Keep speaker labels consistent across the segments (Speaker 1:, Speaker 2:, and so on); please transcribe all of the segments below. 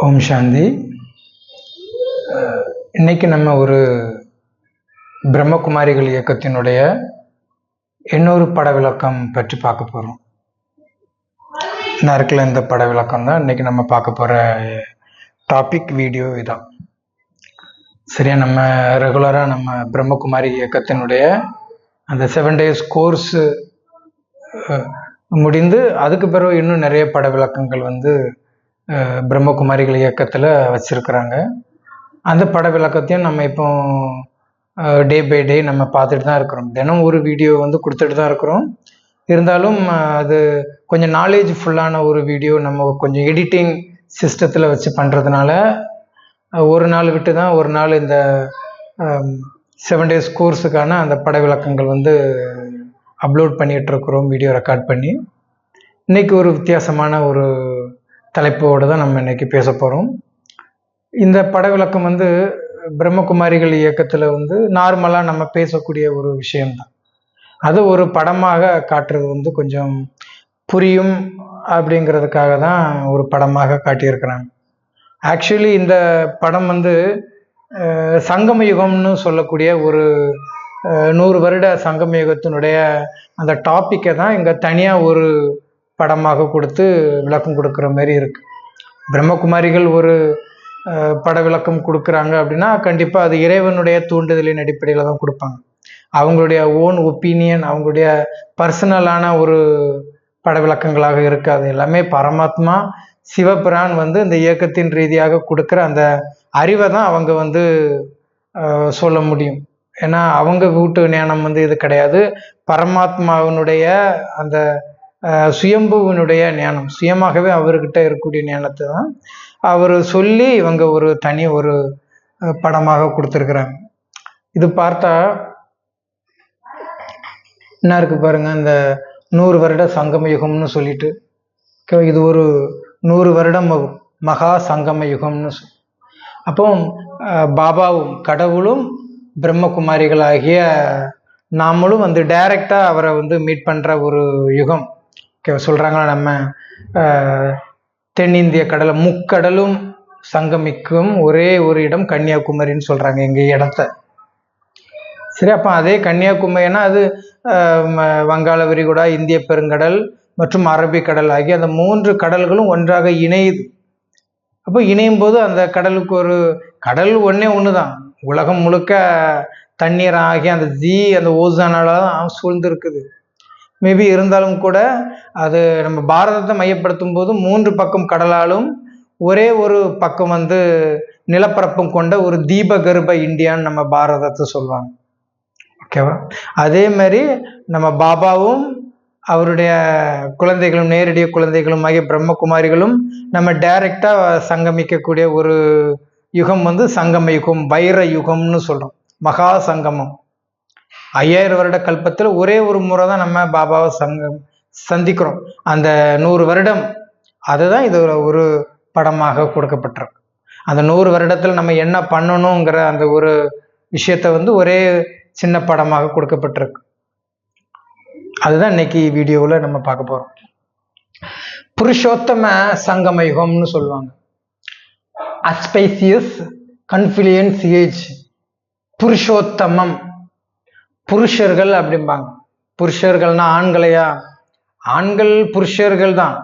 Speaker 1: ஓம் சாந்தி. இன்னைக்கு நம்ம ஒரு பிரம்மகுமாரிகள் இயக்கத்தினுடைய இன்னொரு பட விளக்கம் பற்றி பார்க்க போகிறோம். நறுக்கில் இந்த பட விளக்கம் தான் இன்னைக்கு நம்ம பார்க்க போகிற டாபிக் வீடியோ இதான். சரியா, நம்ம ரெகுலராக நம்ம பிரம்மகுமாரி இயக்கத்தினுடைய அந்த 7 days கோர்ஸ் முடிந்து அதுக்கு பிறகு இன்னும் நிறைய பட விளக்கங்கள் பிரம்மகுமாரிகள் இயக்கத்தில் வச்சுருக்குறாங்க. அந்த பட விளக்கத்தையும் நம்ம இப்போ டே பை டே நம்ம பார்த்துட்டு தான் இருக்கிறோம். தினம் ஒரு வீடியோ கொடுத்துட்டு தான் இருக்கிறோம். இருந்தாலும் அது கொஞ்சம் நாலேஜ்ஃபுல்லான ஒரு வீடியோ நம்ம கொஞ்சம் எடிட்டிங் சிஸ்டத்தில் வச்சு பண்ணுறதுனால ஒரு நாள் விட்டு தான் ஒரு நாள் இந்த 7 days கோர்ஸுக்கான அந்த பட விளக்கங்கள் அப்லோட் பண்ணிகிட்ருக்குறோம், வீடியோ ரெக்கார்ட் பண்ணி. இன்றைக்கி ஒரு வித்தியாசமான ஒரு தலைப்போடு தான் நம்ம இன்றைக்கி பேச போகிறோம். இந்த பட விளக்கம் பிரம்மகுமாரிகள் இயக்கத்தில் நார்மலாக நம்ம பேசக்கூடிய ஒரு விஷயம்தான். அது ஒரு படமாக காட்டுறது கொஞ்சம் புரியும் அப்படிங்கிறதுக்காக தான் ஒரு படமாக காட்டியிருக்கிறாங்க. ஆக்சுவலி இந்த படம் சங்கம யுகம்னு சொல்லக்கூடிய ஒரு 100 வருட சங்கம யுகத்தினுடைய அந்த டாப்பிக்கை தான் இங்கே தனியாக ஒரு படமாக கொடுத்து விளக்கம் கொடுக்குற மாதிரி இருக்கு. பிரம்மகுமாரிகள் ஒரு பட விளக்கம் கொடுக்குறாங்க அப்படின்னா கண்டிப்பாக அது இறைவனுடைய தூண்டுதலின் அடிப்படையில் தான் கொடுப்பாங்க. அவங்களுடைய ஓன் ஒப்பீனியன், அவங்களுடைய பர்சனலான ஒரு பட விளக்கங்களாக இருக்காது. எல்லாமே பரமாத்மா சிவபிரான் இந்த இயக்கத்தின் ரீதியாக கொடுக்குற அந்த அறிவை தான் அவங்க சொல்ல முடியும். ஏன்னா அவங்க வீட்டு ஞானம் இது கிடையாது. பரமாத்மாவினுடைய அந்த சுயம்புவினுடைய ஞானம், சுயமாகவே அவர்கிட்ட இருக்கக்கூடிய ஞானத்தை தான் அவர் சொல்லி இவங்க ஒரு தனி ஒரு படமாக கொடுத்துருக்குறாங்க. இது பார்த்தா என்ன இருக்கு பாருங்க, இந்த 100 வருட சங்கம யுகம்னு சொல்லிட்டு இது ஒரு 100 வருடம் மகா சங்கம யுகம்னு அப்போ பாபாவும் கடவுளும் பிரம்மகுமாரிகளாகிய நாமளும் டைரக்டாக அவரை மீட் பண்ணுற ஒரு யுகம். சொல்கிறாங்களா, நம்ம தென்னிந்திய கடலை முக்கடலும் சங்கமிக்கும் ஒரே ஒரு இடம் கன்னியாகுமரின்னு சொல்கிறாங்க எங்கள் இடத்த. சரி, அப்போ அதே கன்னியாகுமரினா அது வங்காள விரிகுடா, இந்திய பெருங்கடல் மற்றும் அரபிக்கடல் ஆகிய அந்த 3 கடல்களும் ஒன்றாக இணையுது. அப்போ இணையும் போது அந்த கடலுக்கு ஒரு கடல் ஒன்று தான், உலகம் முழுக்க தண்ணீர் ஆகி அந்த அந்த ஓசானால தான் சூழ்ந்து மேபி. இருந்தாலும் கூட அது நம்ம பாரதத்தை மையப்படுத்தும் போது 3 பக்கம் கடலாலும் ஒரே ஒரு பக்கம் நிலப்பரப்பும் கொண்ட ஒரு தீபகர்ப இந்தியான்னு நம்ம பாரதத்தை சொல்லுவாங்க. ஓகேவா? அதே மாதிரி நம்ம பாபாவும் அவருடைய குழந்தைகளும், நேரடிய குழந்தைகளும் ஆகிய பிரம்மகுமாரிகளும் நம்ம டைரக்டாக சங்கமிக்கக்கூடிய ஒரு யுகம் சங்கம யுகம், வைர யுகம்னு சொல்கிறோம். மகா சங்கமம் 5000 வருட கல்பத்தில் ஒரே ஒரு முறை தான் நம்ம பாபாவை சந்திக்கிறோம். அந்த 100 வருடம் அதுதான் இது ஒரு படமாக கொடுக்கப்பட்டிருக்கு. அந்த 100 வருடத்தில் நம்ம என்ன பண்ணணுங்கிற அந்த ஒரு விஷயத்த ஒரே சின்ன படமாக கொடுக்கப்பட்டிருக்கு. அதுதான் இன்னைக்கு வீடியோவில் நம்ம பார்க்க போகிறோம். புருஷோத்தம சங்கம யுகம்னு சொல்லுவாங்க. அஸ்பைசியஸ் கன்ஃபிலியன்ஸ் ஏஜ். புருஷோத்தமம், புருஷர்கள் அப்படிம்பாங்க. புருஷர்கள்னா ஆண்களையா? ஆண்கள் புருஷர்கள் தான்.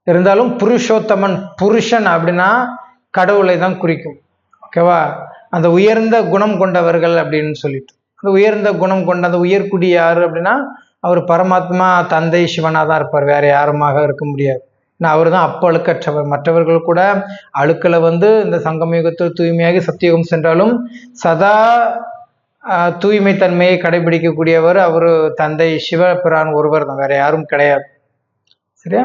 Speaker 1: இருந்தாலும் புருஷோத்தமன், புருஷன் அப்படின்னா கடவுளை தான் குறிக்கும். ஓகேவா? அந்த உயர்ந்த குணம் கொண்டவர்கள் அப்படின்னு சொல்லிட்டு, அந்த உயர்ந்த குணம் கொண்ட அந்த உயர்குடி யாரு அப்படின்னா அவர் பரமாத்மா தந்தை சிவனாக தான் இருப்பார், வேற யாருமாக இருக்க முடியாது. ஏன்னா அவர் தான் அப்போ அழுக்கற்றவர். மற்றவர்கள் கூட அழுக்களை இந்த சங்கமயுகத்தில் தூய்மையாகி சத்தியுகம் சென்றாலும் சதா தூய்மை தன்மையை கடைபிடிக்கக்கூடியவர் அவர் தந்தை சிவபிரான் ஒருவர் தான், வேற யாரும் கிடையாது. சரியா?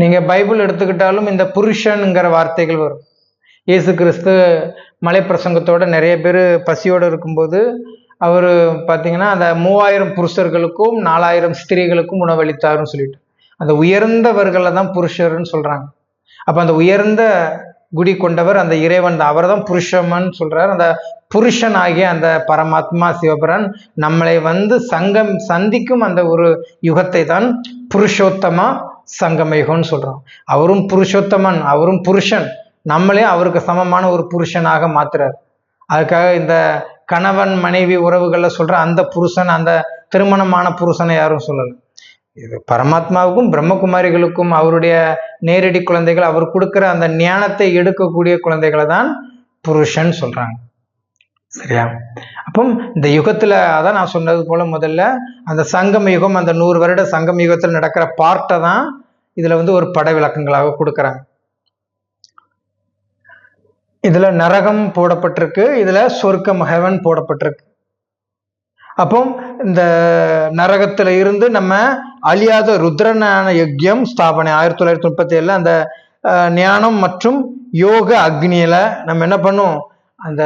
Speaker 1: நீங்க பைபிள் எடுத்துக்கிட்டாலும் இந்த புருஷன்ங்கிற வார்த்தைகள் வரும். இயேசு கிறிஸ்து மலை பிரசங்கத்தோட நிறைய பேர் பசியோடு இருக்கும்போது அவர் பார்த்தீங்கன்னா அந்த 3000 புருஷர்களுக்கும் 4000 ஸ்திரீகளுக்கும் உணவளித்தாருன்னு சொல்லிட்டு அந்த உயர்ந்தவர்களை தான் புருஷர்னு சொல்றாங்க. அப்போ அந்த உயர்ந்த குடி கொண்டவர் அந்த இறைவன் தான், அவர் தான் புருஷமன் சொல்றார். அந்த புருஷன் ஆகிய அந்த பரமாத்மா சிவபிரான் நம்மளை சந்திக்கும் அந்த ஒரு யுகத்தை தான் புருஷோத்தமா சங்கமயுகம்னு சொல்றோம். அவரும் புருஷோத்தமன், அவரும் புருஷன், நம்மளே அவருக்கு சமமான ஒரு புருஷனாக மாத்துறார். அதுக்காக இந்த கணவன் மனைவி உறவுகள்ல சொல்ற அந்த புருஷன், அந்த திருமணமான புருஷனை யாரும் சொல்லல. இது பரமாத்மாவுக்கும் பிரம்மகுமாரிகளுக்கும் அவருடைய நேரடி குழந்தைகள், அவர் கொடுக்கிற அந்த ஞானத்தை எடுக்கக்கூடிய குழந்தைகளை தான் புருஷன் சொல்றாங்க. சரியா? அப்போ இந்த யுகத்துல அதான் நான் சொன்னது போல முதல்ல அந்த சங்கம யுகம், அந்த 100 வருட சங்கம யுகத்தில் நடக்கிற பார்ட்டை தான் இதுல ஒரு பட விளக்கங்களாக கொடுக்கறாங்க. இதுல நரகம் போடப்பட்டிருக்கு, இதுல சொர்க்கம் ஹெவன் போடப்பட்டிருக்கு. அப்போ இந்த நரகத்துல இருந்து நம்ம அழியாத ருத்ரஞான யஜ்யம் ஸ்தாபனை 1937 அந்த ஞானம் மற்றும் யோக அக்னியில நம்ம என்ன பண்ணும், அந்த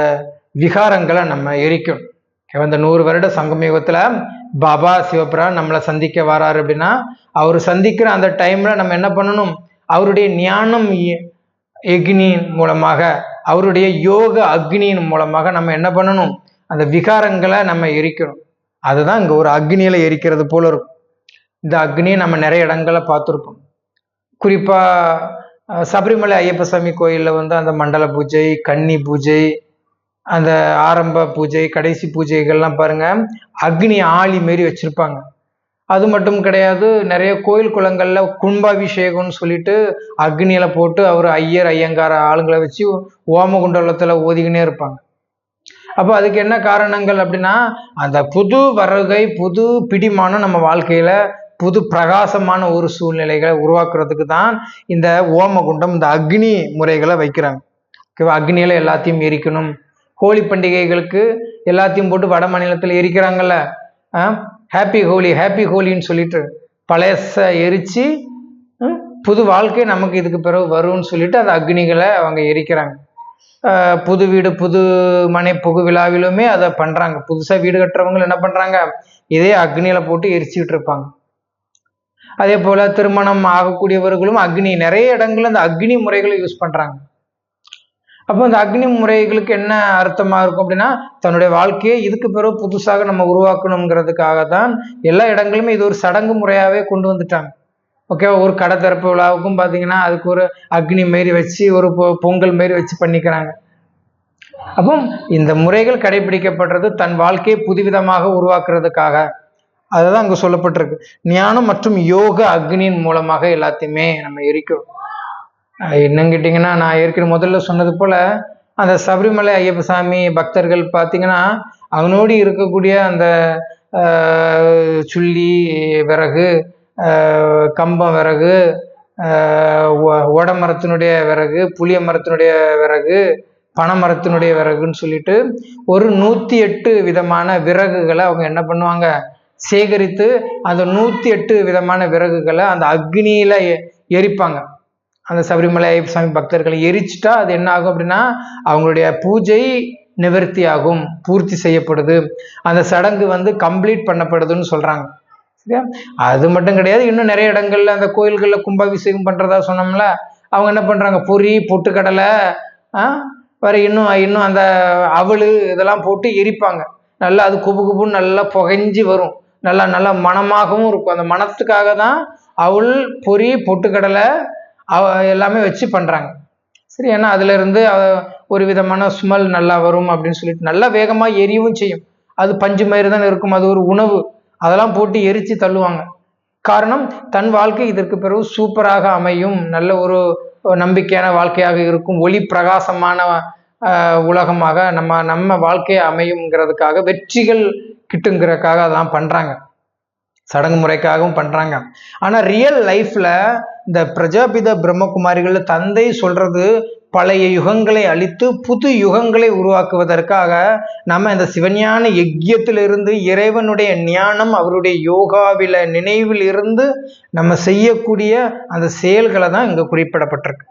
Speaker 1: விகாரங்களை நம்ம எரிக்கும். இந்த 100 வருட சங்கம யுகத்துல பாபா சிவபிரான் நம்மளை சந்திக்க வராரு அப்படின்னா, அவர் சந்திக்கிற அந்த டைம்ல நம்ம என்ன பண்ணணும், அவருடைய ஞானம் அக்னியின் மூலமாக, அவருடைய யோக அக்னியின் மூலமாக நம்ம என்ன பண்ணணும், அந்த விகாரங்களை நம்ம எரிக்கணும். அதுதான் இங்க ஒரு அக்னியில எரிக்கிறது போல இருக்கும். இந்த அக்னியை நம்ம நிறைய இடங்களை பார்த்துருப்போம். குறிப்பா சபரிமலை ஐயப்ப சாமி கோயில்ல அந்த மண்டல பூஜை, கன்னி பூஜை, அந்த ஆரம்ப பூஜை, கடைசி பூஜைகள்லாம் பாருங்க அக்னி ஆளி மாரி வச்சிருப்பாங்க. அது மட்டும் கிடையாது, நிறைய கோயில் குளங்கள்ல கும்பாபிஷேகம்னு சொல்லிட்டு அக்னியில போட்டு அவர் ஐயங்கார ஆளுங்களை வச்சு ஓம குண்டலத்துல ஓதிக்கினே இருப்பாங்க. அப்போ அதுக்கு என்ன காரணங்கள் அப்படின்னா, அந்த புது வருகை, புது பிடிமானம் நம்ம வாழ்க்கையில புது பிரகாசமான ஒரு சூழ்நிலைகளை உருவாக்குறதுக்கு தான் இந்த ஓமகுண்டம், இந்த அக்னி முறைகளை வைக்கிறாங்க. ஓகேவா? அக்னியில எல்லாத்தையும் எரிக்கணும். ஹோலி பண்டிகைகளுக்கு எல்லாத்தையும் போட்டு வட மாநிலத்தில் எரிக்கிறாங்கல்ல, ஹாப்பி ஹோலி ஹாப்பி ஹோலின்னு சொல்லிட்டு பழையச எரிச்சு புது வாழ்க்கை நமக்கு இதுக்கு பிறகு வரும்னு சொல்லிட்டு அந்த அக்னிகளை அவங்க எரிக்கிறாங்க. புது வீடு புது மனை புகு விழாவிலுமே அதை பண்றாங்க. புதுசா வீடு கட்டுறவங்க என்ன பண்றாங்க, இதே அக்னியில போட்டு எரிச்சுக்கிட்டு இருப்பாங்க. அதே போல திருமணம் ஆகக்கூடியவர்களும் அக்னி, நிறைய இடங்கள்ல அந்த அக்னி முறைகளை யூஸ் பண்றாங்க. அப்போ இந்த அக்னி முறைகளுக்கு என்ன அர்த்தமா இருக்கும் அப்படின்னா, தன்னுடைய வாழ்க்கையை இதுக்கு பிறகு புதுசாக நம்ம உருவாக்கணுங்கிறதுக்காக தான் எல்லா இடங்களுமே இது ஒரு சடங்கு முறையாவே கொண்டு வந்துட்டாங்க. ஓகேவா? ஒரு கடை திறப்பு விழாவுக்கும் பார்த்தீங்கன்னா அதுக்கு ஒரு அக்னி மாரி வச்சு ஒரு பொங்கல் மாரி வச்சு பண்ணிக்கிறாங்க. அப்போ இந்த முறைகள் கடைபிடிக்கப்படுறது தன் வாழ்க்கையை புதுவிதமாக உருவாக்குறதுக்காக. அதுதான் அங்க சொல்லப்பட்டிருக்கு. ஞானம் மற்றும் யோக அக்னியின் மூலமாக எல்லாத்தையுமே நம்ம எரிக்கிறோம். என்னன்னு கேட்டிங்கன்னா, நான் ஏற்கனவே முதல்ல சொன்னது போல அந்த சபரிமலை ஐயப்ப சாமி பக்தர்கள் பார்த்தீங்கன்னா, அவனோடு இருக்கக்கூடிய அந்த சுள்ளி விறகு, கம்பம் விறகு, ஓட மரத்தினுடைய விறகு, புளிய மரத்தினுடைய விறகு, பனை மரத்தினுடைய விறகுன்னு சொல்லிட்டு ஒரு 108 விதமான விறகுகளை அவங்க என்ன பண்ணுவாங்க, சேகரித்து அந்த 108 விதமான விறகுகளை அந்த அக்னியில எரிப்பாங்க. அந்த சபரிமலை ஐயப்ப சாமி பக்தர்களை எரிச்சுட்டா அது என்ன ஆகும் அப்படின்னா, அவங்களுடைய பூஜை நிவர்த்தி ஆகும், பூர்த்தி செய்யப்படுது, அந்த சடங்கு கம்ப்ளீட் பண்ணப்படுதுன்னு சொல்றாங்க. சரியா? அது மட்டும் கிடையாது, இன்னும் நிறைய இடங்கள்ல அந்த கோயில்கள்ல கும்பாபிஷேகம் பண்றதா சொன்னோம்ல, அவங்க என்ன பண்றாங்க, பொறி பொட்டுக்கடலை வேற இன்னும் அந்த அவளு இதெல்லாம் போட்டு எரிப்பாங்க. நல்லா அது குபு குபுன்னு நல்லா புகைஞ்சி வரும், நல்லா மணமாகவும் இருக்கும். அந்த மணத்துக்காக தான் அவள் பொறி பொட்டுக்கடலை எல்லாமே வச்சு பண்றாங்க. சரி, ஏன்னா அதுல இருந்து ஒரு விதமான ஸ்மெல் நல்லா வரும் அப்படின்னு சொல்லிட்டு நல்லா வேகமா எரியவும் செய்யும். அது பஞ்சு மயிறு தான் இருக்கும், அது ஒரு உணவு, அதெல்லாம் போட்டு எரிச்சு தள்ளுவாங்க. காரணம், தன் வாழ்க்கை இதற்கு பிறகு சூப்பராக அமையும், நல்ல ஒரு நம்பிக்கையான வாழ்க்கையாக இருக்கும், ஒளி பிரகாசமான உலகமாக நம்ம வாழ்க்கையை அமையுங்கிறதுக்காக, வெற்றிகள் கிட்டுங்கிறதுக்காக அதெல்லாம் பண்றாங்க, சடங்கு முறைக்காகவும் பண்றாங்க. ஆனா ரியல் லைஃப்ல இந்த பிரஜாபித பிரம்மகுமாரிகள் தந்தை சொல்றது பழைய யுகங்களை அழித்து புது யுகங்களை உருவாக்குவதற்காக நம்ம இந்த சிவஞான யஜ்யத்திலிருந்து இறைவனுடைய ஞானம், அவருடைய யோகாவில நினைவில் இருந்து நம்ம செய்யக்கூடிய அந்த செயல்களை தான் இங்க குறிப்பிடப்பட்டிருக்கு.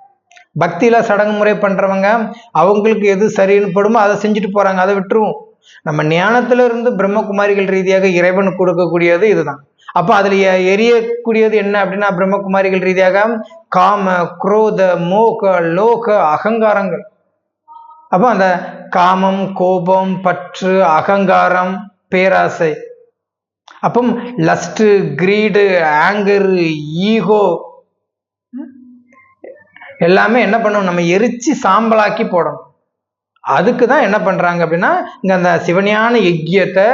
Speaker 1: பக்தியில சடங்கு முறை பண்றவங்க அவங்களுக்கு எது சரின்னு படுமோ அதை செஞ்சுட்டு போறாங்க, அதை விட்டுருவோம். நம்ம ஞானத்துல இருந்து பிரம்மகுமாரிகள் ரீதியாக இறைவனுக்கு கொடுக்கக்கூடியது இதுதான். அப்ப அதுல எரியக்கூடியது என்ன அப்படின்னா, பிரம்மகுமாரிகள் ரீதியாக காம, குரோத, மோக, லோக, அகங்காரங்கள். அப்போ அந்த காமம், கோபம், பற்று, அகங்காரம், பேராசை, அப்போ லஸ்ட், கிரீடு, ஆங்கர், ஈகோ, எல்லாமே என்ன பண்ணணும், நம்ம எரிச்சு சாம்பலாக்கி போடணும். அதுக்கு தான் என்ன பண்றாங்க அப்படின்னா, இங்க அந்த சிவஞான யஜ்யத்தை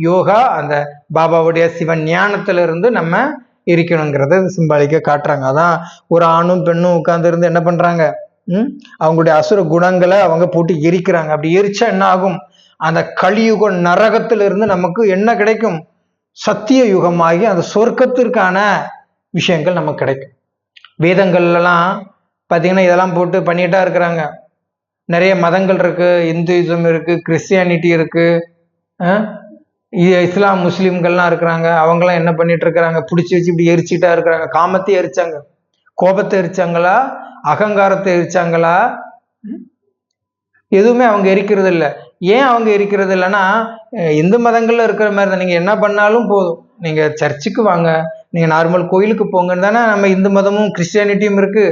Speaker 1: யோகா அந்த பாபாவுடைய சிவஞானத்துல இருந்து நம்ம இருக்கணுங்கிறத சிம்பாலிக்க காட்டுறாங்க. அதான் ஒரு ஆணும் பெண்ணும் உட்கார்ந்து இருந்து என்ன பண்றாங்க, அவங்களுடைய அசுர குணங்களை அவங்க போட்டு எரிக்கிறாங்க. அப்படி எரிச்சா என்ன ஆகும், அந்த கலியுக நரகத்திலிருந்து நமக்கு என்ன கிடைக்கும், சத்திய யுகமாகி அந்த சொர்க்கத்திற்கான விஷயங்கள் நமக்கு கிடைக்கும். வேதங்கள்லாம் பார்த்தீங்கன்னா இதெல்லாம் போட்டு பண்ணிட்டா இருக்கிறாங்க. நிறைய மதங்கள் இருக்கு, இந்துயிசம் இருக்கு, கிறிஸ்டியானிட்டி இருக்கு, இஸ்லாம் முஸ்லீம்கள்லாம் இருக்கிறாங்க. அவங்களாம் என்ன பண்ணிட்டு இருக்கிறாங்க, பிடிச்சி வச்சு இப்படி எரிச்சுட்டா இருக்கிறாங்க. காமத்தை எரிச்சாங்க, கோபத்தை எரிச்சாங்களா, அகங்காரத்தை எரிச்சாங்களா? எதுவுமே அவங்க எரிக்கிறது இல்லை. ஏன் அவங்க எரிக்கிறது இல்லைன்னா, இந்து மதங்கள்ல இருக்கிற மாதிரி தான். நீங்க என்ன பண்ணாலும் போதும், நீங்க சர்ச்சுக்கு வாங்க, நீங்க நார்மல் கோயிலுக்கு போங்கன்னு தானே நம்ம இந்து மதமும் கிறிஸ்டியானிட்டியும் இருக்கு.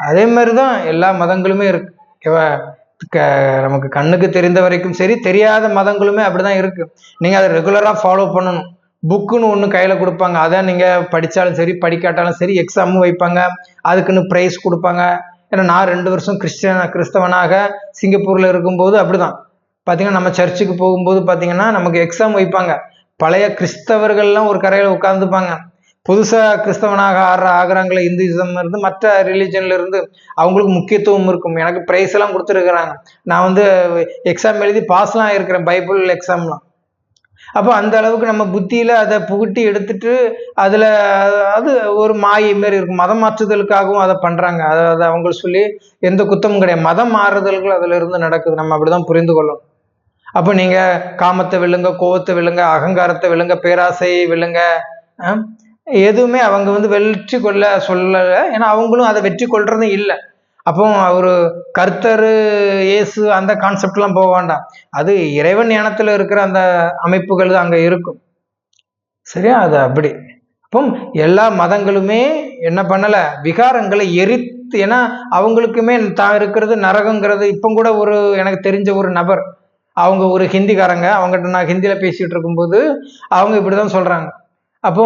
Speaker 1: அதே மாதிரிதான் எல்லா மதங்களுமே இருக்கு. நமக்கு கண்ணுக்கு தெரிந்த வரைக்கும் சரி, தெரியாத மதங்களுமே அப்படிதான் இருக்கு. நீங்க அதை ரெகுலரா ஃபாலோ பண்ணணும். புக்குன்னு ஒன்று கையில கொடுப்பாங்க, அதை நீங்க படிச்சாலும் சரி படிக்காட்டாலும் சரி, எக்ஸாமும் வைப்பாங்க, அதுக்குன்னு ப்ரைஸ் கொடுப்பாங்க. ஏன்னா நான் 2 வருஷம் கிறிஸ்தவனாக சிங்கப்பூர்ல இருக்கும்போது அப்படிதான் பாத்தீங்கன்னா, நம்ம சர்ச்சுக்கு போகும்போது பாத்தீங்கன்னா நமக்கு எக்ஸாம் வைப்பாங்க. பழைய கிறிஸ்தவர்கள்லாம் ஒரு கரையில உட்கார்ந்துப்பாங்க. புதுசா கிறிஸ்தவனாக ஆகுறாங்களே, இந்துயிசம் இருந்து மற்ற ரிலீஜன்ல இருந்து அவங்களுக்கு முக்கியத்துவம் இருக்கும். எனக்கு பிரைஸ் எல்லாம் கொடுத்துருக்குறாங்க. நான் எக்ஸாம் எழுதி பாஸ்லாம் ஆயிருக்கிறேன், பைபிள் எக்ஸாம்லாம். அப்போ அந்த அளவுக்கு நம்ம புத்தியில அதை புகுட்டி எடுத்துட்டு அதுல அது ஒரு மாயை மாரி இருக்கும். மதம் மாற்றுதலுக்காகவும் அதை பண்றாங்க. அதை அவங்க சொல்லி எந்த குத்தமும் கிடையாது. மதம் மாறுதல்கள் அதுல இருந்து நடக்குது, நம்ம அப்படிதான் புரிந்து கொள்ளணும். அப்போ நீங்க காமத்தை விழுங்க, கோபத்தை விழுங்க, அகங்காரத்தை விழுங்க, பேராசையை விழுங்க, எதுவுமே அவங்க வெற்றி கொள்ள சொல்லல. ஏன்னா அவங்களும் அதை வெற்றி கொள்றதும் இல்லை. அப்போ அவரு கர்த்தர் இயேசு அந்த கான்செப்ட் எல்லாம் போக வேண்டாம். அது இறைவன் ஞானத்துல இருக்கிற அந்த அமைப்புகள் தான் அங்க இருக்கும். சரியா? அது அப்படி. அப்போ எல்லா மதங்களுமே என்ன பண்ணல, விகாரங்களை எரித்து, ஏன்னா அவங்களுக்குமே தான் இருக்கிறது நரகங்கிறது. இப்போ கூட எனக்கு தெரிஞ்ச ஒரு நபர், அவங்க ஒரு ஹிந்திக்காரங்க, அவங்ககிட்ட நான் ஹிந்தியில பேசிட்டு இருக்கும்போது அவங்க இப்படிதான் சொல்றாங்க. அப்போ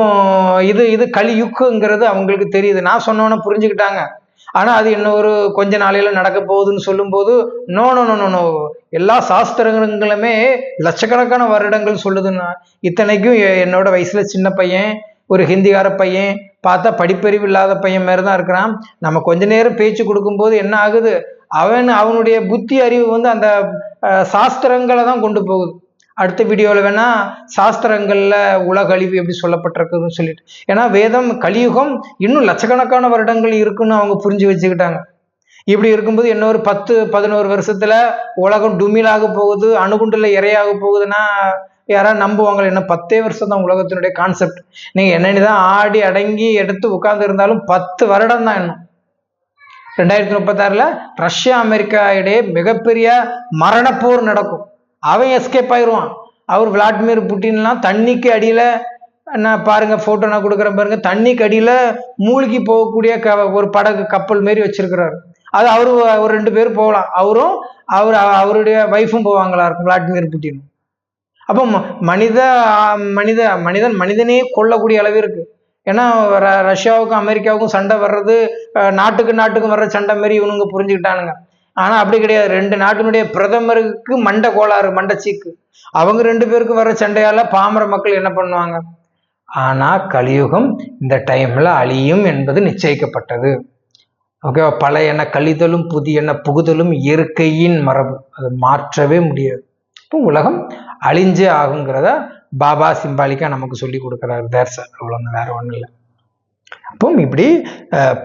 Speaker 1: இது கலியுக்குங்கிறது அவங்களுக்கு தெரியுது. நான் சொன்னோன்னு புரிஞ்சுக்கிட்டாங்க. ஆனா அது இன்னொரு கொஞ்ச நாளையில நடக்க போகுதுன்னு சொல்லும் போது, நோ நோ நோ நோ, எல்லா சாஸ்திரங்களுமே லட்சக்கணக்கான வருடங்கள் சொல்லுதுன்னா, இத்தனைக்கும் என்னோட வயசுல சின்ன பையன், ஒரு ஹிந்திக்கார பையன், பார்த்தா படிப்பறிவு இல்லாத பையன் மாதிரி தான் இருக்கிறான். நம்ம கொஞ்ச நேரம் பேச்சு கொடுக்கும்போது என்ன ஆகுது, அவனுடைய புத்தி அறிவு அந்த சாஸ்திரங்களை தான் கொண்டு போகுது. அடுத்த வீடியோவில் வேணா சாஸ்திரங்கள்ல உலக அழிவு எப்படி சொல்லப்பட்டிருக்குதுன்னு சொல்லிட்டு, ஏன்னா வேதம் கலியுகம் இன்னும் லட்சக்கணக்கான வருடங்கள் இருக்குன்னு அவங்க புரிஞ்சு வச்சுக்கிட்டாங்க. இப்படி இருக்கும்போது இன்னொரு 10-11 வருஷத்துல உலகம் டுமிலாக போகுது, அணுகுண்டுல இறையாக போகுதுன்னா யாராவது நம்புவாங்க? என்ன 10 வருஷம் தான் உலகத்தினுடைய கான்செப்ட். நீங்க என்னதான் ஆடி அடங்கி எடுத்து உட்கார்ந்து இருந்தாலும் 10 வருடம் தான். இன்னும் 2036 ரஷ்யா அமெரிக்கா இடையே மிகப்பெரிய மரணப்போர் நடக்கும். அவன் எஸ்கேப் ஆயிடுவான். அவர் விளாடிமிர் புட்டின்லாம் தண்ணிக்கு அடியில, நான் பாருங்க போட்டோ நான் கொடுக்குறேன் பாருங்க, தண்ணிக்கு அடியில மூழ்கி போகக்கூடிய ஒரு படகு கப்பல் மாரி வச்சிருக்கிறாரு. அது அவரு ஒரு 2 பேர் போகலாம், அவருடைய வைஃபும் போவாங்களா இருக்கும், விளாடிமிர் புட்டின். அப்போ மனிதன் மனிதனே கொல்லக்கூடிய அளவு இருக்கு. ஏன்னா ரஷ்யாவுக்கும் அமெரிக்காவுக்கும் சண்டை வர்றது நாட்டுக்கும் வர்ற சண்டை மாரி இவனுங்க புரிஞ்சுக்கிட்டானுங்க. ஆனா அப்படி கிடையாது. 2 நாட்டினுடைய பிரதமருக்கு மண்டை கோளாறு, மண்டச்சீக்கு. அவங்க 2 பேருக்கு வர்ற சண்டையால பாமர மக்கள் என்ன பண்ணுவாங்க? ஆனா கலியுகம் இந்த டைம்ல அழியும் என்பது நிச்சயிக்கப்பட்டது. ஓகேவா? பழைய எண்ண கழிதலும் புதிய எண்ண புகுதலும் இயற்கையின் மரபு, அது மாற்றவே முடியாது. இப்போ உலகம் அழிஞ்சே ஆகுங்கிறத பாபா சிம்பாலிக்கா நமக்கு சொல்லி கொடுக்குறாரு. அவ்வளவு, வேற ஒண்ணும் இல்லை. அப்போ இப்படி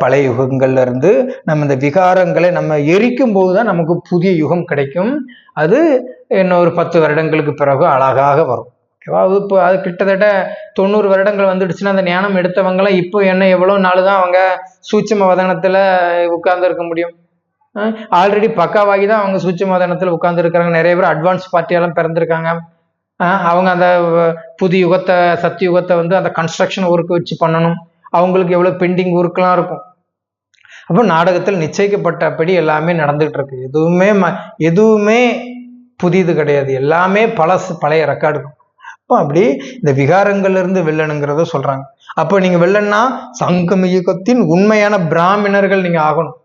Speaker 1: பழைய யுகங்கள்ல இருந்து நம்ம இந்த விகாரங்களை நம்ம எரிக்கும் போதுதான் நமக்கு புதிய யுகம் கிடைக்கும். அது இன்னொரு 10 வருடங்களுக்கு பிறகு அழகாக வரும். ஓகேவா? இப்போ அது கிட்டத்தட்ட 90 வருடங்கள் வந்துடுச்சுன்னா அந்த ஞானம் எடுத்தவங்களாம் இப்போ எவ்வளவு நாள் தான் அவங்க சூட்சும வதனத்துல உட்கார்ந்து இருக்க முடியும்? ஆல்ரெடி பக்காவாகி தான் அவங்க சூட்சும வதனத்துல உட்கார்ந்து இருக்கிறாங்க. நிறைய பேர் அட்வான்ஸ் பார்ட்டியெல்லாம் பிறந்திருக்காங்க. அவங்க அந்த புது யுகத்தை, சத்தியுகத்தை அந்த கன்ஸ்ட்ரக்ஷன் ஒர்க் வச்சு பண்ணணும். அவங்களுக்கு எவ்வளவு பெண்டிங் ஒர்க்லாம் இருக்கும். அப்போ நாடகத்தில் நிச்சயிக்கப்பட்டபடி எல்லாமே நடந்துகிட்டு இருக்கு. எதுவுமே புதியது கிடையாது, எல்லாமே பழைய ரெக்கார்டு. அப்போ அப்படி இந்த விகாரங்கள்ல இருந்து வெல்லணுங்கிறத சொல்றாங்க. அப்போ நீங்க வெல்லன்னா சங்கம யுகத்தின் உண்மையான பிராமணர்கள் நீங்க ஆகணும்.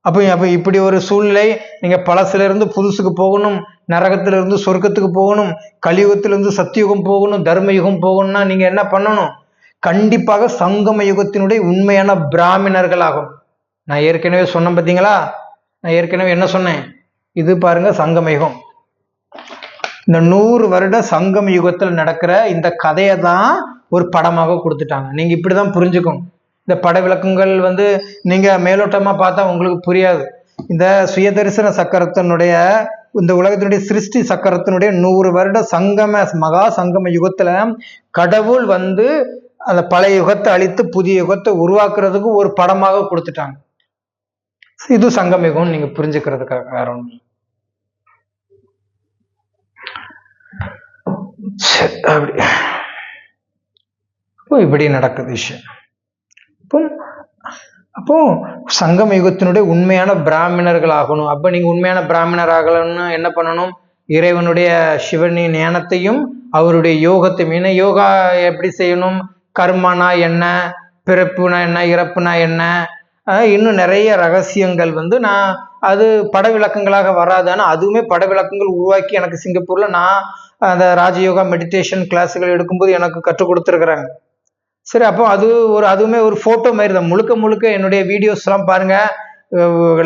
Speaker 1: அப்போ இப்படி ஒரு சூழ்நிலை, நீங்கள் பழசிலிருந்து புதுசுக்கு போகணும், நரகத்திலிருந்து சொர்க்கத்துக்கு போகணும், கலியுகத்திலிருந்து சத்தியுகம் போகணும், தர்மயுகம் போகணும்னா நீங்கள் என்ன பண்ணணும்? கண்டிப்பாக சங்கம யுகத்தினுடைய உண்மையான பிராமணர்கள் ஆகும். நான் ஏற்கனவே சொன்னேன் பார்த்தீங்களா? நான் ஏற்கனவே என்ன சொன்னேன்? இது பாருங்க சங்கம யுகம். இந்த 100 வருட சங்கம யுகத்தில் நடக்கிற இந்த கதையை தான் ஒரு படமாக கொடுத்துட்டாங்க. நீங்கள் இப்படி தான் புரிஞ்சுக்கணும். இந்த பட விளக்கங்கள் நீங்கள் மேலோட்டமாக பார்த்தா உங்களுக்கு புரியாது. இந்த சுயதரிசன சக்கரத்தினுடைய, இந்த உலகத்தினுடைய சிருஷ்டி சக்கரத்தினுடைய 100 வருட மகா சங்கம யுகத்துல கடவுள் அந்த பழைய யுகத்தை அழித்து புதிய யுகத்தை உருவாக்குறதுக்கு ஒரு படமாக கொடுத்துட்டாங்க. இது சங்கம யுகம் நீங்க புரிஞ்சுக்கிறதுக்காக, வேற ஒண்ணு. அப்படி இப்படி நடக்குது விஷயம். அப்போ சங்கம யுகத்தினுடைய உண்மையான பிராமணர்கள் ஆகணும். அப்ப நீங்க உண்மையான பிராமணர் ஆகணும்னு என்ன பண்ணணும்? இறைவனுடைய சிவனின் ஞானத்தையும் அவருடைய யோகத்தையும். ஏன்னா யோகா எப்படி செய்யணும்? கர்மனா என்ன, பிறப்புனா என்ன, இறப்புனா என்ன, இன்னும் நிறைய ரகசியங்கள் நான் அது பட விளக்கங்களாக வராது. ஆனால் அதுவுமே பட விளக்கங்கள் உருவாக்கி எனக்கு சிங்கப்பூர்ல நான் அந்த ராஜயோகா மெடிடேஷன் கிளாஸுகள் எடுக்கும்போது எனக்கு கற்றுக் கொடுத்துருக்குறாங்க. சரி, அப்போ அதுவுமே ஒரு ஃபோட்டோ மாதிரி தான். முழுக்க முழுக்க என்னுடைய வீடியோஸ்லாம் பாருங்க,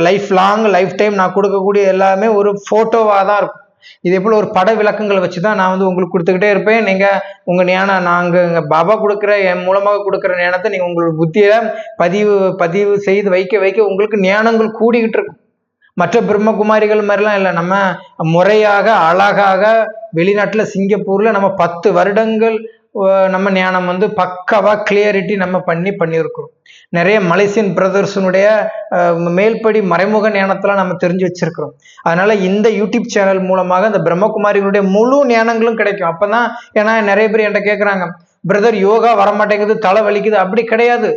Speaker 1: லைஃப் டைம் நான் கொடுக்கக்கூடிய எல்லாமே ஒரு ஃபோட்டோவாக தான் இருக்கும். இதே போல் ஒரு பட விளக்கங்கள் வச்சு தான் நான் உங்களுக்கு கொடுத்துக்கிட்டே இருப்பேன். நீங்கள் உங்கள் ஞானம், நாங்கள் பாபா கொடுக்குற என் மூலமாக கொடுக்குற ஞானத்தை நீங்கள் உங்களோட புத்தியில் பதிவு செய்து வைக்க உங்களுக்கு ஞானங்கள் கூடிக்கிட்டு இருக்கும். மற்ற பிரம்மகுமாரிகள் மாதிரிலாம் இல்லை. நம்ம முறையாக அழகாக வெளிநாட்டில் சிங்கப்பூரில் நம்ம 10 வருடங்கள் நம்ம ஞானம் பக்காவா கிளியரிட்டி நம்ம பண்ணியிருக்கிறோம். நிறைய மலேசியன் பிரதர்ஸனுடைய மேல்படி மறைமுக ஞானத்தெல்லாம் நம்ம தெரிஞ்சு வச்சிருக்கிறோம். அதனால இந்த யூடியூப் சேனல் மூலமாக இந்த பிரம்மகுமாரிகளுடைய முழு ஞானங்களும் கிடைக்கும். அப்பதான், ஏன்னா நிறைய பேர் என்கிட்ட கேட்குறாங்க, பிரதர் யோகா வரமாட்டேங்குது, தலை வலிக்குது. அப்படி கிடையாது.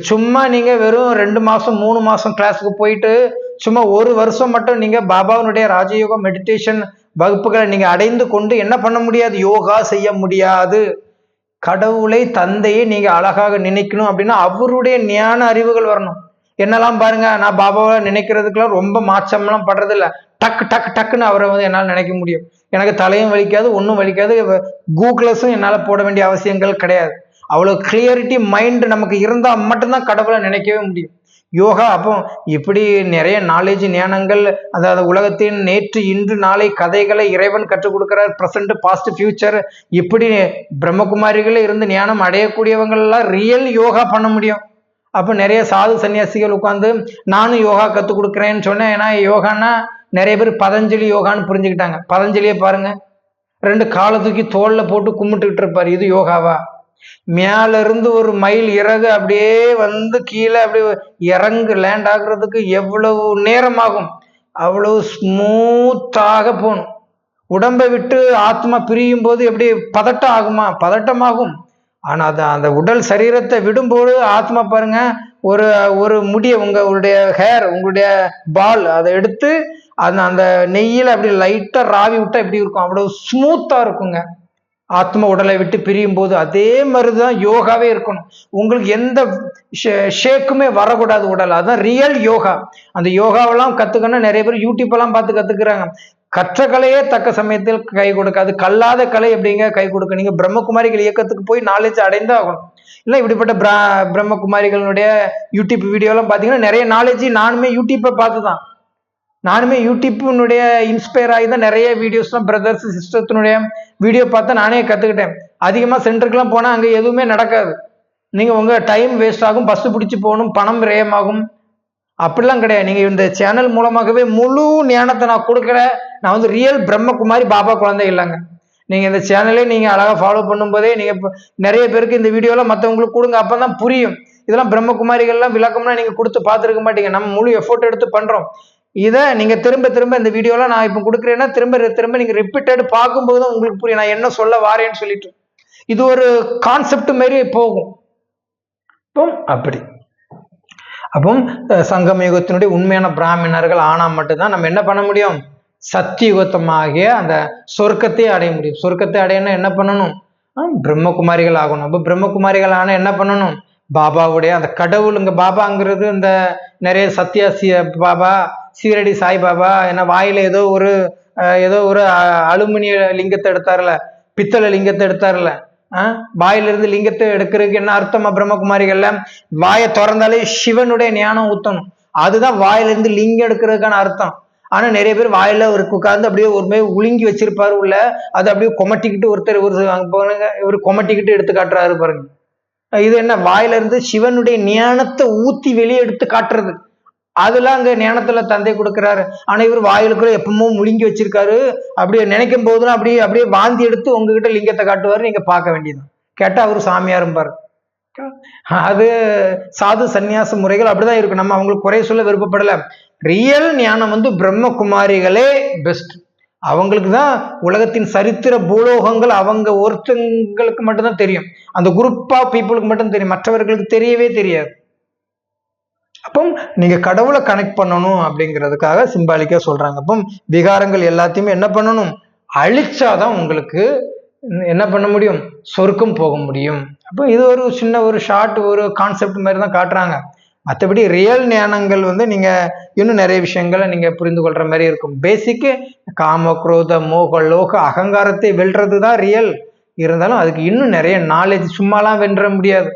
Speaker 1: சும்மா நீங்க வெறும் 2 மாசம் 3 மாசம் கிளாஸுக்கு போயிட்டு சும்மா 1 வருஷம் மட்டும் நீங்க பாபாவினுடைய ராஜயோகா மெடிடேஷன் வகுப்புகளை நீங்க அடைந்து கொண்டு என்ன பண்ண முடியாது? யோகா செய்ய முடியாது. கடவுளை, தந்தையை நீங்க அழகாக நினைக்கணும் அப்படின்னா அவருடைய ஞான அறிவுகள் வரணும். என்னெல்லாம் பாருங்க, நான் பாபாவை நினைக்கிறதுக்கெல்லாம் ரொம்ப மாற்றம்லாம் படுறது இல்லை. டக்குன்னு அவரை என்னால் நினைக்க முடியும். எனக்கு தலையும் வலிக்காது, ஒன்றும் வலிக்காது, கூகுளஸும் என்னால் போட வேண்டிய அவசியங்கள் கிடையாது. அவ்வளோ கிளியரிட்டி மைண்ட் நமக்கு இருந்தால் மட்டும்தான் கடவுளை நினைக்கவே முடியும். யோகா அப்போ இப்படி நிறைய நாலேஜ் ஞானங்கள், அதாவது உலகத்தின் நேற்று இன்று நாளை கதைகளை இறைவன் கற்றுக் கொடுக்கிறார். ப்ரெசண்ட், பாஸ்ட், ஃபியூச்சர், இப்படி பிரம்மகுமாரிகளே இருந்து ஞானம் அடையக்கூடியவங்கள்லாம் ரியல் யோகா பண்ண முடியும். அப்போ நிறைய சாது சன்னியாசிகள் உட்காந்து நானும் யோகா கற்றுக் கொடுக்குறேன்னு சொன்னேன். ஏன்னா யோகான்னா நிறைய பேர் பதஞ்சலி யோகான்னு புரிஞ்சுக்கிட்டாங்க. பதஞ்சலியை பாருங்க, 2 காலை தூக்கி தோல்ல போட்டு கும்பிட்டுக்கிட்டு இருப்பாரு. இது யோகாவா? மேல இருந்து ஒரு மைல் இறகு அப்படியே கீழே அப்படியே இறங்கு லேண்ட் ஆகுறதுக்கு எவ்வளவு நேரம் ஆகும்? அவ்வளவு ஸ்மூத்தாக போகணும். உடம்பை விட்டு ஆத்மா பிரியும் போது எப்படி பதட்டம் ஆகுமா? பதட்டமாகும். ஆனா அந்த உடல் சரீரத்தை விடும்போது ஆத்மா பாருங்க, ஒரு முடிய உங்களுடைய ஹேர், உங்களுடைய பால் அதை எடுத்து அந்த நெய்யில அப்படி லைட்டா ராவி விட்டா எப்படி இருக்கும்? அவ்வளவு ஸ்மூத்தா இருக்குங்க. ஆத்மா உடலை விட்டு பிரியும் போது அதே மாதிரிதான் யோகாவே இருக்கணும். உங்களுக்கு எந்த ஷேக்குமே வரக்கூடாது உடல். அதுதான் ரியல் யோகா. அந்த யோகாவெல்லாம் கத்துக்கணும். நிறைய பேர் யூடியூப் எல்லாம் பார்த்து கத்துக்கிறாங்க. கற்ற கலையே தக்க சமயத்தில் கை கொடுக்காது. கல்லாத கலை எப்படிங்க கை கொடுக்க? நீங்க பிரம்மகுமாரிகள் இயக்கத்துக்கு போய் நாலேஜ் அடைந்து ஆகணும். இல்லை இப்படிப்பட்ட பிரம்மகுமாரிகளுடைய யூடியூப் வீடியோலாம் பார்த்தீங்கன்னா நிறைய நாலேஜ் நானுமே யூடியூப்பை பார்த்துதான், நானுமே யூடியூப்னுடைய இன்ஸ்பயர் ஆகி தான் நிறைய வீடியோஸ்லாம் பிரதர்ஸ் சிஸ்டத்தினுடைய வீடியோ பார்த்தா நானே கற்றுக்கிட்டேன். அதிகமாக சென்டருக்குலாம் போனால் அங்கே எதுவுமே நடக்காது. நீங்கள் உங்கள் டைம் வேஸ்ட் ஆகும், பஸ்ஸு பிடிச்சி போகணும், பணம் விரயமாகும். அப்படிலாம் கிடையாது. நீங்கள் இந்த சேனல் மூலமாகவே முழு ஞானத்தை நான் கொடுக்குற, நான் ரியல் பிரம்மகுமாரி பாபா குழந்தை இல்லைங்க. நீங்கள் இந்த சேனலே நீங்கள் அழகாக ஃபாலோ பண்ணும்போதே நீங்கள் நிறைய பேருக்கு இந்த வீடியோலாம் மற்றவங்களுக்கு கொடுங்க. அப்போ தான் புரியும். இதெல்லாம் பிரம்மகுமாரிகள்லாம் விளக்கம்னா நீங்கள் கொடுத்து பார்த்துருக்க மாட்டீங்க. நம்ம முழு எஃபோர்ட் எடுத்து பண்ணுறோம். இதை நீங்கள் திரும்ப இந்த வீடியோலாம் நான் இப்போ கொடுக்குறேன்னா திரும்ப நீங்கள் ரிப்பீட்டட் பார்க்கும்போது தான் உங்களுக்கு புரியும் நான் என்ன சொல்ல வாரேன்னு சொல்லிட்டு. இது ஒரு கான்செப்ட் மாதிரி போகும். அப்போ சங்கம யுகத்தினுடைய உண்மையான பிராமணர்கள் ஆனா மட்டும்தான் நம்ம என்ன பண்ண முடியும்? சத்தியுகத்தமாகிய அந்த சொர்க்கத்தை அடைய முடியும். சொர்க்கத்தை அடையணும் என்ன பண்ணணும்? பிரம்மகுமாரிகள் ஆகணும். அப்போ பிரம்மகுமாரிகள் ஆனா என்ன பண்ணணும்? பாபாவுடைய அந்த கடவுளுங்க. பாபாங்கிறது இந்த நிறைய சத்யா பாபா, சீரடி சாய் பாபா, ஏன்னா வாயில ஏதோ ஒரு அலுமினிய லிங்கத்தை எடுத்தார்ல, பித்தளை லிங்கத்தை எடுத்தார்ல, வாயிலிருந்து லிங்கத்தை எடுக்கிறதுக்கு என்ன அர்த்தமா? பிரம்மகுமாரிகள்ல வாயை திறந்தாலே சிவனுடைய ஞானம் ஊத்தணும், அதுதான் வாயிலிருந்து லிங்கம் எடுக்கிறதுக்கான அர்த்தம். ஆனா நிறைய பேர் வாயில ஒரு உட்கார்ந்து அப்படியே ஒரு மாதிரி உலுங்கி வச்சிருப்பாரு உள்ள, அது அப்படியே கொமட்டிக்கிட்டு ஒரு கொமட்டிக்கிட்டு எடுத்து காட்டுறாரு பாருங்க. இது என்ன? வாயில இருந்து சிவனுடைய ஞானத்தை ஊத்தி வெளியே எடுத்து காட்டுறது, அதெல்லாம் அங்க ஞானத்துல தந்தை கொடுக்கிறாரு. ஆனா இவர் வாயிலுக்குள்ள எப்பவும் முழுங்கி வச்சிருக்காரு. அப்படியே நினைக்கும் போதுலாம் அப்படியே வாந்தி எடுத்து உங்ககிட்ட லிங்கத்தை காட்டுவாரு, நீங்க பார்க்க வேண்டியது. கேட்டா அவரு சாமியாரும் பாரு. அது சாது சந்நியாச முறைகள் அப்படிதான் இருக்கு. நம்ம அவங்களுக்கு குறை சொல்ல விருப்பப்படல. ரியல் ஞானம் பிரம்மகுமாரிகளே பெஸ்ட். அவங்களுக்கு தான் உலகத்தின் சரித்திர பூலோகங்கள் அவங்க ஒருத்தங்களுக்கு மட்டும்தான் தெரியும். அந்த குரூப் ஆஃப் பீப்புளுக்கு மட்டும் தெரியும், மற்றவர்களுக்கு தெரியவே தெரியாது. அப்போ நீங்க கடவுளை கனெக்ட் பண்ணணும் அப்படிங்கிறதுக்காக சிம்பாலிக்கா சொல்றாங்க. அப்போ விகாரங்கள் எல்லாத்தையுமே என்ன பண்ணணும்? அழிச்சாதான் உங்களுக்கு என்ன பண்ண முடியும்? சொர்க்கம் போக முடியும். அப்போ இது ஒரு சின்ன ஒரு ஷார்ட் ஒரு கான்செப்ட் மாதிரி தான் காட்டுறாங்க. மற்றபடி ரியல் ஞானங்கள் நீங்க இன்னும் நிறைய விஷயங்களை நீங்க புரிந்து கொள்ற மாதிரி இருக்கும். பேசிக்கு காம குரோத மோக லோக அகங்காரத்தை வெல்றது தான் ரியல். இருந்தாலும் அதுக்கு இன்னும் நிறைய நாலேஜ், சும்மாலாம் வென்ற முடியாது.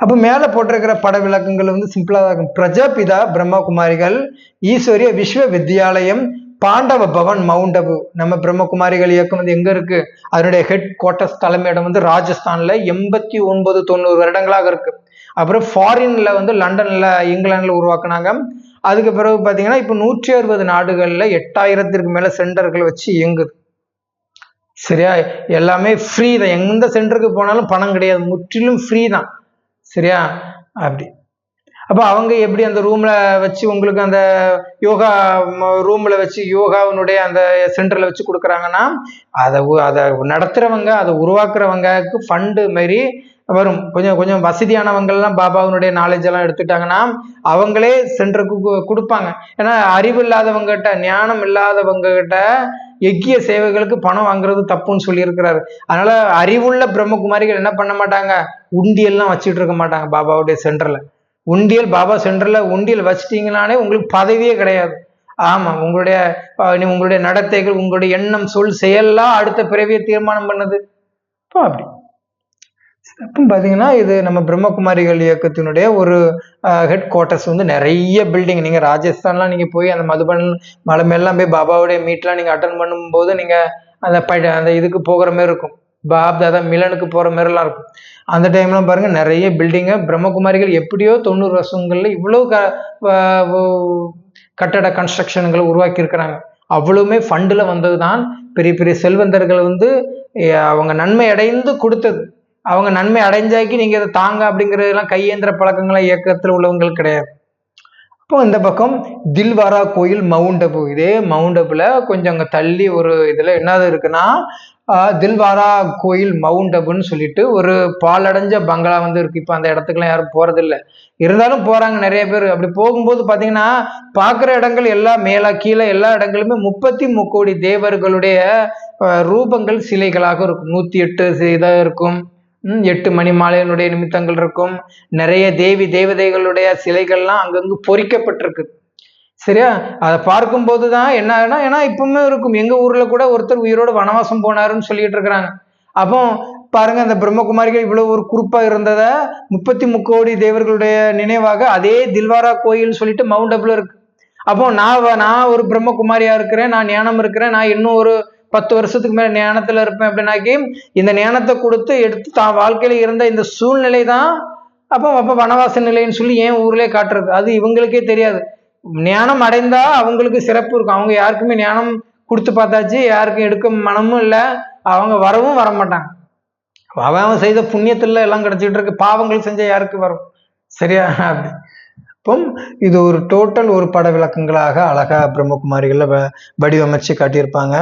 Speaker 1: அப்ப மேல போட்டிருக்கிற பட விளக்கங்கள் சிம்பிளா தான் இருக்கும். பிரஜாபிதா பிரம்மகுமாரிகள், ஈஸ்வரிய விஸ்வ வித்யாலயம், பாண்டவ பவன் மவுண்ட் அபு. நம்ம பிரம்மகுமாரிகள் இயக்கம் எங்க இருக்கு? அதனுடைய ஹெட் குவார்டர்ஸ் தலைமையிடம் ராஜஸ்தான்ல 89-90 வருடங்களாக இருக்கு. அப்புறம் ஃபாரின்ல லண்டன்ல இங்கிலாந்துல உருவாக்குனாங்க. அதுக்கு பிறகு பாத்தீங்கன்னா இப்ப 160 நாடுகள்ல 8000க்கு மேல சென்டர்கள் வச்சு இயங்குது. சரியா? எல்லாமே ஃப்ரீ தான். எந்த சென்டருக்கு போனாலும் பணம் கிடையாது, முற்றிலும் ஃப்ரீ தான். சரியா? அப்படி அப்ப அவங்க எப்படி அந்த ரூம்ல வச்சு உங்களுக்கு அந்த யோகா ரூம்ல வச்சு யோகாவினுடைய அந்த சென்டர்ல வச்சு கொடுக்குறாங்கன்னா, அதை நடத்துறவங்க, அதை உருவாக்குறவங்களுக்கு ஃபண்டு மாதிரி வரும். கொஞ்சம் கொஞ்சம் வசதியானவங்கள்லாம் பாபாவினுடைய நாலேஜ் எல்லாம் எடுத்துட்டாங்கன்னா அவங்களே சென்டருக்கு கொடுப்பாங்க. ஏன்னா அறிவு இல்லாதவங்ககிட்ட, ஞானம் இல்லாதவங்க கிட்ட எக்கிய சேவைகளுக்கு பணம் வாங்குறது தப்புன்னு சொல்லி இருக்கிறாரு. அதனால அறிவுள்ள பிரம்மகுமாரிகள் என்ன பண்ண மாட்டாங்க? உண்டியல்லாம் வச்சுட்டு இருக்க மாட்டாங்க பாபாவுடைய சென்டர்ல. உண்டியல் பாபா சென்டர்ல உண்டியல் வச்சிட்டீங்கன்னாலே உங்களுக்கு பதவியே கிடையாது. ஆமா, உங்களுடைய நடத்தைகள், உங்களுடைய எண்ணம், சொல், செயல்லாம் அடுத்த பிறவியை தீர்மானம் பண்ணது. அப்படி அப்போ பாத்தீங்கன்னா இது நம்ம பிரம்மகுமாரிகள் இயக்கத்தினுடைய ஒரு ஹெட் குவார்டர்ஸ். நிறைய பில்டிங். நீங்க ராஜஸ்தான்லாம் நீங்க போய் அந்த மதுபன் மலை மேலாம் போய் பாபாவுடைய மீட்லாம் நீங்க அட்டன் பண்ணும்போது நீங்க அந்த இதுக்கு போகிற மாதிரி இருக்கும். பாப் தாதா மிலனுக்கு போற மாதிரிலாம் இருக்கும். அந்த டைம்லாம் பாருங்க நிறைய பில்டிங்க. பிரம்மகுமாரிகள் எப்படியோ 90 வருஷங்கள்ல இவ்வளவு கட்டட கன்ஸ்ட்ரக்ஷன்களை உருவாக்கி இருக்கிறாங்க. அவ்வளவுமே ஃபண்டுல வந்ததுதான். பெரிய பெரிய செல்வந்தர்கள் அவங்க நன்மை அடைந்து கொடுத்தது. அவங்க நன்மை அடைஞ்சாக்கி நீங்க இதை தாங்க அப்படிங்கிறதெல்லாம் கையேந்திர பழக்கங்களை இயக்கத்தில் உள்ளவங்களுக்கு கிடையாது. அப்போ இந்த பக்கம் தில்வாரா கோயில் மவுண்ட் அபு. இதே மவுண்ட் அபுல கொஞ்சம் அங்க தள்ளி ஒரு இதுல என்னது இருக்குன்னா தில்வாரா கோயில் மவுண்ட் அபுன்னு சொல்லிட்டு ஒரு பாலடைஞ்ச பங்களா இருக்கு. இப்ப அந்த இடத்துக்குலாம் யாரும் போறதில்லை, இருந்தாலும் போறாங்க நிறைய பேர். அப்படி போகும்போது பாத்தீங்கன்னா பாக்குற இடங்கள் எல்லாம் மேல கீழே எல்லா இடங்களுமே 33 கோடி தேவர்களுடைய ரூபங்கள் சிலைகளாக இருக்கும். 108 இதாக இருக்கும். 8 மணி மாலையினுடைய நிமித்தங்கள் இருக்கும். நிறைய தேவி தேவதைகளுடைய சிலைகள்லாம் அங்கங்கு பொறிக்கப்பட்டிருக்கு. சரியா? அதை பார்க்கும் போதுதான் என்ன ஆகுனா, ஏன்னா இப்பவுமே இருக்கும். எங்க ஊர்ல கூட ஒருத்தர் உயிரோடு வனவாசம் போனாருன்னு சொல்லிட்டு இருக்கிறாங்க. அப்போ பாருங்க, அந்த பிரம்மகுமாரிகள் இவ்வளவு ஒரு குறிப்பா இருந்தத 33 கோடி தேவர்களுடைய நினைவாக அதே தில்வாரா கோயில் சொல்லிட்டு மவுண்ட் அபுல இருக்கு. அப்போ நான் ஒரு பிரம்மகுமாரியா இருக்கிறேன், நான் ஞானம் இருக்கிறேன், நான் இன்னும் ஒரு 10 வருஷத்துக்கு மேல ஞானத்துல இருப்பேன் அப்படின்னாக்கி இந்த ஞானத்தை கொடுத்து எடுத்து தான் வாழ்க்கையில இருந்த இந்த சூழ்நிலை தான் அப்ப வனவாச நிலைன்னு சொல்லி ஏன் ஊர்லயே காட்டுறது. அது இவங்களுக்கே தெரியாது. ஞானம் அடைந்தா அவங்களுக்கு சிறப்பு இருக்கும். அவங்க யாருக்குமே ஞானம் கொடுத்து பார்த்தாச்சு, யாருக்கும் எடுக்க மனமும் இல்லை, அவங்க வரவும் வர மாட்டாங்க. அவன் செய்த புண்ணியத்துல எல்லாம் கிடைச்சிட்டு இருக்கு, பாவங்கள் செஞ்ச யாருக்கு வரும்? சரியா? அப்படி இப்போ இது ஒரு டோட்டல் ஒரு பட விளக்கங்களாக அழகா பிரம்மகுமாரிகள்ல வடிவமைச்சு காட்டியிருப்பாங்க.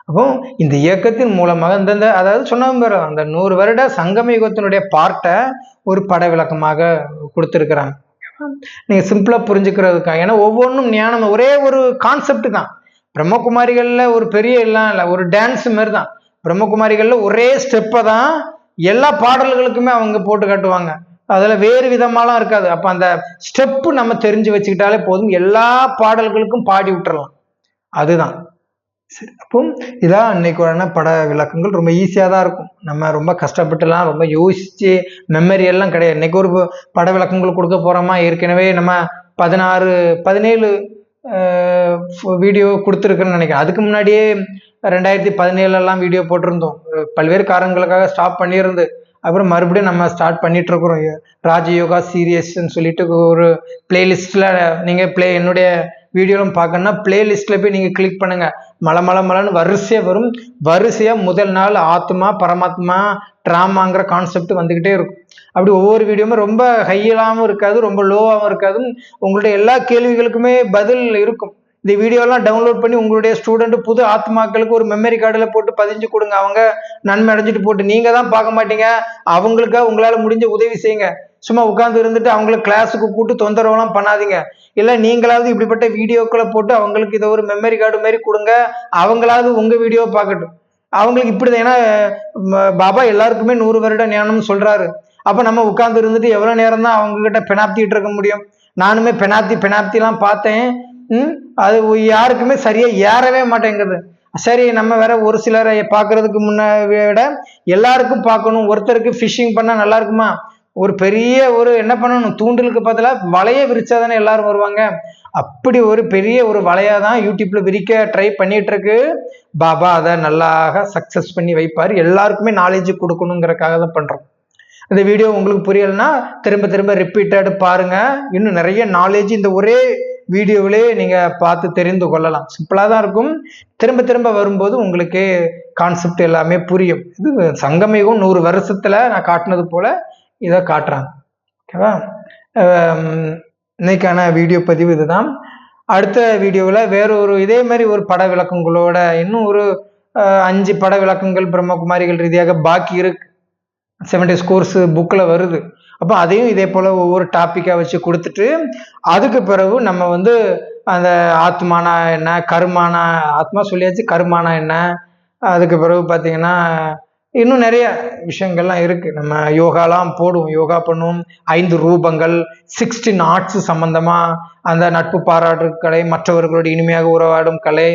Speaker 1: அப்போ இந்த இயக்கத்தின் மூலமாக அதாவது சொன்ன அந்த 100 வருட சங்கம யுகத்தினுடைய பார்ட்டை ஒரு பட விளக்கமாக கொடுத்துருக்குறாங்க. நீங்க சிம்பிளா புரிஞ்சுக்கிறதுக்காக. ஏன்னா ஒவ்வொன்றும் ஞானம், ஒரே ஒரு கான்செப்ட் தான். பிரம்மகுமாரிகள்ல ஒரு பெரிய எல்லாம் இல்லை, ஒரு டான்ஸ் மாதிரி தான். பிரம்மகுமாரிகள்ல ஒரே ஸ்டெப்பை தான் எல்லா பாடல்களுக்குமே அவங்க போட்டு காட்டுவாங்க. அதில் வேறு விதமாலாம் இருக்காது. அப்போ அந்த ஸ்டெப்பு நம்ம தெரிஞ்சு வச்சுக்கிட்டாலே போதும், எல்லா பாடல்களுக்கும் பாடி விட்டுறலாம். அதுதான் சரி. அப்போ இதான் இன்னைக்கான பட விளக்கங்கள். ரொம்ப ஈஸியாக தான் இருக்கும். நம்ம ரொம்ப கஷ்டப்பட்டுலாம் ரொம்ப யோசிச்சு மெமரி எல்லாம் கிடையாது. இன்னைக்கு ஒரு பட விளக்கங்கள் கொடுக்க போறோமா, ஏற்கனவே நம்ம 17 வீடியோ கொடுத்துருக்குன்னு நினைக்கிறேன். அதுக்கு முன்னாடியே 2017 வீடியோ போட்டிருந்தோம். பல்வேறு காரணங்களுக்காக ஸ்டாப் பண்ணியிருந்து அப்புறம் மறுபடியும் நம்ம ஸ்டார்ட் பண்ணிட்டு இருக்கிறோம். ராஜயோகா சீரியஸ்ன்னு சொல்லிட்டு ஒரு பிளேலிஸ்ட்ல நீங்க என்னுடைய வீடியோலும் பார்க்கணும்னா பிளேலிஸ்ட்ல போய் நீங்க கிளிக் பண்ணுங்க. மலன்னு வரிசையா வரும். வரிசையா முதல் நாள் ஆத்மா பரமாத்மா ட்ராமாங்கிற கான்செப்ட் வந்துகிட்டே இருக்கும். அப்படி ஒவ்வொரு வீடியோவுமே ரொம்ப ஹையிலாகவும் இருக்காது, ரொம்ப லோவாகவும் இருக்காது. உங்களுடைய எல்லா கேள்விகளுக்குமே பதில் இருக்கும். இந்த வீடியோலாம் டவுன்லோட் பண்ணி உங்களுடைய ஸ்டூடெண்ட் புது ஆத்மாக்களுக்கு ஒரு மெமரி கார்டில் போட்டு பதிஞ்சு கொடுங்க. அவங்க நன்மை அடைஞ்சிட்டு போட்டு நீங்கள் தான் பார்க்க மாட்டீங்க, அவங்களுக்காக உங்களால் முடிஞ்ச உதவி செய்யுங்க. சும்மா உட்காந்து இருந்துட்டு அவங்கள கிளாஸுக்கு கூட்டு தொந்தரவுலாம் பண்ணாதீங்க. இல்லை நீங்களாவது இப்படிப்பட்ட வீடியோக்களை போட்டு அவங்களுக்கு இதை ஒரு மெமரி கார்டு மாதிரி கொடுங்க, அவங்களாவது உங்கள் வீடியோ பார்க்கட்டும். அவங்களுக்கு இப்படி தான். ஏன்னா பாபா எல்லாருக்குமே 100 வருட ஞானம்னு சொல்கிறாரு. அப்போ நம்ம உட்காந்து இருந்துட்டு எவ்வளோ நேரம் தான் அவங்கக்கிட்ட பெனாப்திட்டு இருக்க முடியும்? நானுமே பெனாப்திலாம் பார்த்தேன். அது யாருக்குமே சரியா ஏறவே மாட்டேங்குது. சரி, நம்ம வேற ஒரு சிலரை பார்க்கறதுக்கு முன்ன விட எல்லாருக்கும் பார்க்கணும். ஒருத்தருக்கு ஃபிஷிங் பண்ணா நல்லா இருக்குமா? ஒரு பெரிய என்ன பண்ணணும், தூண்டலுக்கு பதிலாக வலையை விரிச்சாதானே எல்லாரும் வருவாங்க. அப்படி ஒரு பெரிய ஒரு வலையாதான் யூடியூப்ல விரிக்க ட்ரை பண்ணிட்டு இருக்கு. பாபா அதை நல்லாக சக்சஸ் பண்ணி வைப்பாரு. எல்லாருக்குமே நாலேஜ் கொடுக்கணுங்கிறக்காக தான் பண்றோம். இந்த வீடியோ உங்களுக்கு புரியலைன்னா திரும்ப ரிப்பீட்டட் பாருங்க. இன்னும் நிறைய நாலேஜ் இந்த ஒரே வீடியோவிலே நீங்க பார்த்து தெரிந்து கொள்ளலாம். சிம்பிளா தான் இருக்கும். திரும்ப வரும்போது உங்களுக்கு கான்செப்ட் எல்லாமே புரியும். இது சங்கமயுகம் 100 வருஷத்துல நான் காட்டினது போல இதை காட்டுறாங்க. ஓகேவா? இன்னைக்கான வீடியோ பதிவு இதுதான். அடுத்த வீடியோவில் வேற ஒரு இதே மாதிரி ஒரு பட விளக்கங்களோட இன்னும் ஒரு 5 பட விளக்கங்கள் பிரம்மகுமாரிகள் ரீதியாக பாக்கி இருக்கு. 7 days கோர்ஸ் புக்கில் வருது. அப்போ அதையும் இதே போல் ஒவ்வொரு டாப்பிக்காக வச்சு கொடுத்துட்டு அதுக்கு பிறகு நம்ம அந்த ஆத்மானா என்ன, கருமானா, ஆத்மா சொல்லியாச்சு, கருமானா என்ன, அதுக்கு பிறகு பார்த்தீங்கன்னா இன்னும் நிறைய விஷயங்கள்லாம் இருக்குது. நம்ம யோகாலாம் போடுவோம், யோகா பண்ணுவோம். 5 ரூபங்கள், 16 ஆர்ட்ஸ் சம்பந்தமாக, அந்த நட்பு பாராட்டு கலை, மற்றவர்களோடு இனிமையாக உறவாடும் கலை,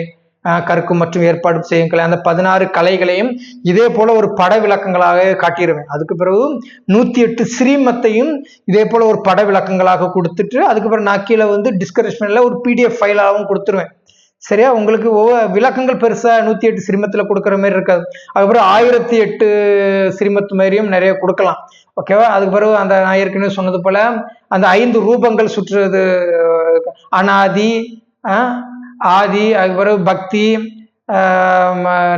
Speaker 1: கற்கும் மற்றும் ஏற்பாடு செய்யும் கலை, அந்த 16 கலைகளையும் இதே போல ஒரு பட விளக்கங்களாக காட்டிடுவேன். அதுக்கு பிறகு 108 ஸ்ரீமத்தையும் இதே போல ஒரு பட விளக்கங்களாக கொடுத்துட்டு அதுக்கப்புறம் நான் கீழே டிஸ்கிரிப்ஷன்ல ஒரு PDF ஃபைலாகவும் கொடுத்துருவேன். சரியா? உங்களுக்கு ஒவ்வொரு விளக்கங்கள் பெருசா 108 ஸ்ரீமத்துல கொடுக்குற மாதிரி இருக்காது. அதுக்கப்புறம் 1008 ஸ்ரீமத்து மாதிரியும் நிறைய கொடுக்கலாம். ஓகேவா? அதுக்கு பிறகு அந்த நான் ஏற்கனவே சொன்னது போல அந்த 5 ரூபங்கள் சுற்றுறது, அனாதி, ஆதி, அதுக்கு பிறகு பக்தி,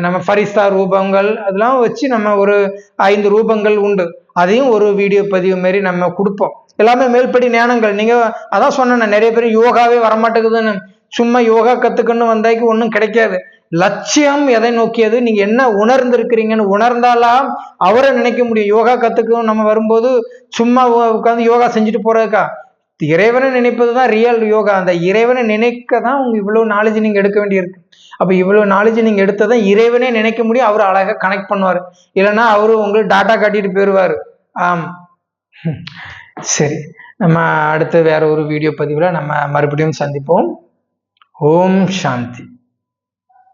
Speaker 1: நம்ம ஃபரிஸ்தா ரூபங்கள், அதெல்லாம் வச்சு நம்ம ஒரு 5 ரூபங்கள் உண்டு. அதையும் ஒரு வீடியோ பதிவு மாரி நம்ம கொடுப்போம். எல்லாமே மேல்படி ஞானங்கள். நீங்க அதான் சொன்னேன், நிறைய பேர் யோகாவே வரமாட்டேங்குதுன்னு. சும்மா யோகா கத்துக்கணும் வந்தாய்க்கு ஒன்றும் கிடைக்காது. லட்சியம் எதை நோக்கியது, நீங்க என்ன உணர்ந்திருக்கிறீங்கன்னு உணர்ந்தாலாம் அவரை நினைக்க முடியும். யோகா கத்துக்கணும் நம்ம வரும்போது சும்மா உட்காந்து யோகா செஞ்சுட்டு போறதுக்கா? இறைவனை நினைப்பதுதான் ரியல் யோகா. அந்த இறைவனை நினைக்க தான் உங்க இவ்வளவு நாலேஜ் நீங்க எடுக்க வேண்டியிருக்கு. அப்ப இவ்வளவு நாலேஜ் நீங்க எடுத்ததான் இறைவனே நினைக்க முடியும். அவர் அழகா கனெக்ட் பண்ணுவார். இல்லைன்னா அவரு உங்களுக்கு டாட்டா காட்டிட்டு போயிடுவாரு. சரி, நம்ம அடுத்து வேற ஒரு வீடியோ பதிவுல நம்ம மறுபடியும் சந்திப்போம். ஓம் சாந்தி.